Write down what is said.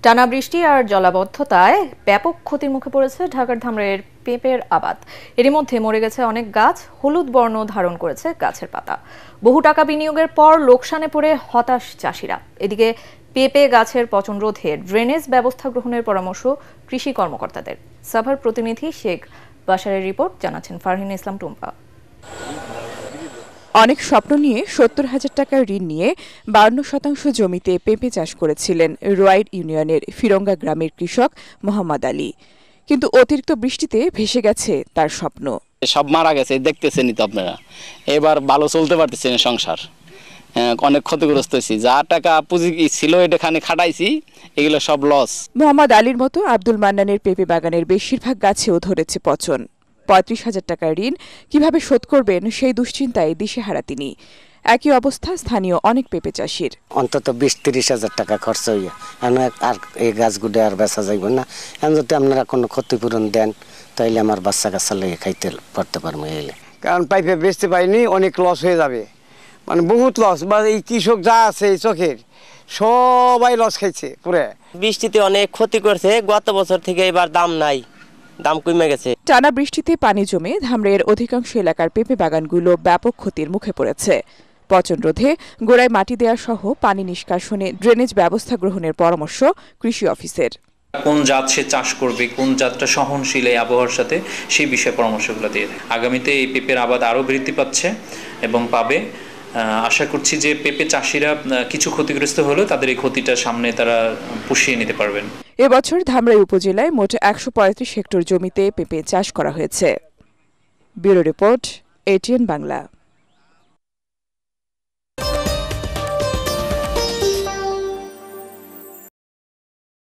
টানা বৃষ্টি আর জলাবদ্ধতায় ব্যাপক ক্ষতির মুখে পড়েছে ঢাকার ধামরাইয়ের পেঁপের আবাদ। এরই মধ্যে মরে গেছে অনেক গাছ, হলুদ বর্ণ ধারণ করেছে গাছের পাতা। বহু টাকা বিনিয়োগের পর লোকসানে পড়ে হতাশ চাষিরা। এদিকে পেঁপে গাছের পচন রোধে ড্রেনেজ ব্যবস্থা গ্রহণের পরামর্শ কৃষি কর্মকর্তাদের। সাভার প্রতিনিধি শেখ বাশারের রিপোর্ট, জানাচ্ছেন ফারহিন ইসলাম টুম্পা। অনেক স্বপ্ন নিয়ে ৭০,০০০ টাকার ঋণ নিয়ে ৫২% জমিতে পেঁপে চাষ করেছিলেন রোয়াইড ইউনিয়নের ফিরঙ্গা গ্রামের কৃষক মোহাম্মদ আলী। কিন্তু অতিরিক্ত বৃষ্টিতে ভেসে গেছে তার স্বপ্ন। সব মারা গেছে, দেখতেছেনই তো আপনারা। এবার ভালো চলতে পারতেছে না সংসার, অনেক ক্ষতিগ্রস্ত হয়েছি। যা টাকা পুঁজি ছিল এটাখানে খাটাইছি, এগুলো সব লস। মোহাম্মদ আলীর মতো আব্দুল মান্নানের পেঁপে বাগানের বেশিরভাগ গাছেও ধরেছে পচন। ৩৫,০০০ টাকার ঋণ কিভাবে শোধ করবেন সেই দুশ্চিন্তায় দিশেহারা তিনি। একই অবস্থা স্থানীয় অনেক পেঁপে চাষির। অন্তত ২০-৩০,০০০ টাকা খরচ হইয়া আর এই গাছগুলো আর বেচা যাইব না। এখন যদি আপনারা কোনো ক্ষতিপূরণ দেন তাইলে আমার বাচ্চা কাচ্চা লেগে খাইতে পড়তে পারবো। এলে কারণ পাইপে বেচতে পারিনি, অনেক লস হয়ে যাবে, মানে বহুত লস। বা এই কৃষক যা আছে এই চোখের সবাই লস খাইছে পুরে। বৃষ্টিতে অনেক ক্ষতি করছে, গত বছর থেকে এবার দাম নাই, দাম কমে গেছে। টানা বৃষ্টিতে পানি জমে ধামরাইয়ের অধিকাংশ এলাকার পেঁপে বাগানগুলো ব্যাপক ক্ষতির মুখে পড়েছে। পচন রোধে গোড়ায় মাটি দেওয়া সহ পানি নিষ্কাশনে ড্রেনেজ ব্যবস্থা গ্রহণের পরামর্শ কৃষি অফিসের। কোন জাত সে চাষ করবে, কোন জাতটা সহনশীল এই আবহাওয়ার সাথে, সেই বিষয়ে পরামর্শগুলো দিয়ে দেয়। আগামীতে এই পেঁপের আবাদ আরও বৃদ্ধি পাচ্ছে এবং পাবে। আশা করছি যে পেঁপে চাষিরা কিছু ক্ষতিগ্রস্ত হলেও তাদের এই ক্ষতিটা সামনে তারা পুষিয়ে নিতে পারবেন। এবছর ধামরাই উপজেলায় মোট ১৩৫ হেক্টর জমিতে পেঁপে চাষ করা হয়েছে। Bureau report, ATN Bangla.